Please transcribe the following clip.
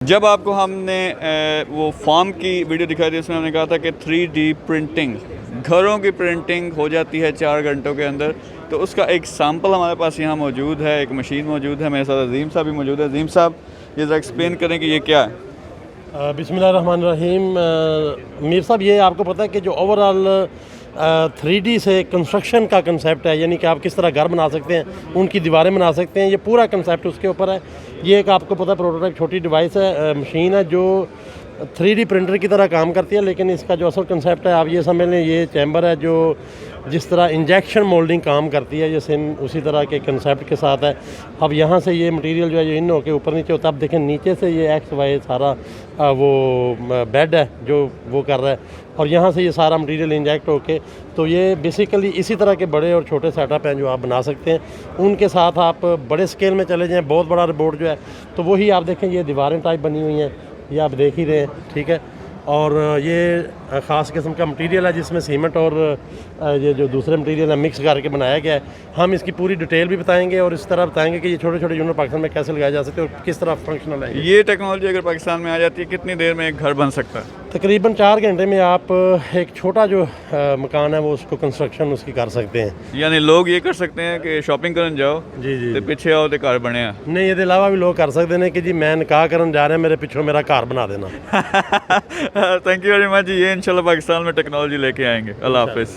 जब आपको हमने वो फॉर्म की वीडियो दिखाई थी उसमें हमने कहा था कि 3D प्रिंटिंग घरों की प्रिंटिंग हो जाती है 4 घंटों के अंदर। तो उसका एक सैम्पल हमारे पास यहाँ मौजूद है, एक मशीन मौजूद है, मेरे साथ अजीम साहब भी मौजूद है। अजीम साहब ये ज़रा एक्सप्लेन करें कि ये क्या है। बिस्मिल्लाहिर्रहमानिर्रहीम। मीर साहब, ये आपको पता है कि जो ओवरऑल 3D से कंस्ट्रक्शन का कंसेप्ट है, यानी कि आप किस तरह घर बना सकते हैं, उनकी दीवारें बना सकते हैं, ये पूरा कंसेप्ट उसके ऊपर है। ये एक आपको पता है प्रोटोटाइप छोटी डिवाइस है, मशीन है जो 3D प्रिंटर की तरह काम करती है, लेकिन इसका जो असल कंसेप्ट है आप ये समझ लें, ये चैम्बर है जो जिस तरह इंजेक्शन मोल्डिंग काम करती है, ये सेम उसी तरह के कंसेप्ट के साथ है। अब यहाँ से ये मटेरियल जो है इन होकर ऊपर नीचे होता है। अब देखें नीचे से ये एक्स वाई सारा वो बेड है जो वो कर रहा है, और यहाँ से ये सारा मटेरियल इंजेक्ट होके, तो ये बेसिकली इसी तरह के बड़े और छोटे सेटअप हैं जो आप बना सकते हैं। उनके साथ आप बड़े स्केल में चले जाएँ, बहुत बड़ा रोबोट जो है, तो वही आप देखें ये दीवारें टाइप बनी हुई हैं, ये आप देख ही रहे हैं, ठीक है। और ये ख़ास किस्म का मटेरियल है जिसमें सीमेंट और ये जो दूसरे मटेरियल है मिक्स करके बनाया गया है। हम इसकी पूरी डिटेल भी बताएंगे और इस तरह बताएंगे कि ये छोटे छोटे यूनिट पाकिस्तान में कैसे लगाए जा सकते हैं और किस तरह फंक्शनल है। ये टेक्नोलॉजी अगर पाकिस्तान में आ जाती है कितनी देर में एक घर बन सकता है? तकरीबन 4 घंटे में आप एक छोटा जो मकान है वो उसको कंस्ट्रक्शन उसकी कर सकते हैं। यानी लोग ये कर सकते हैं कि शॉपिंग करने जाओ जी तो पीछे आओ तो घर बने आ। नहीं, ये अलावा भी लोग कर सकते हैं कि जी मैं निकाह करने जा रहे हैं, मेरे पीछे मेरा घर बना देना। Thank you very much. ये इंशाल्लाह पाकिस्तान में टेक्नोलॉजी लेके आएंगे। अल्लाह हाफिज़।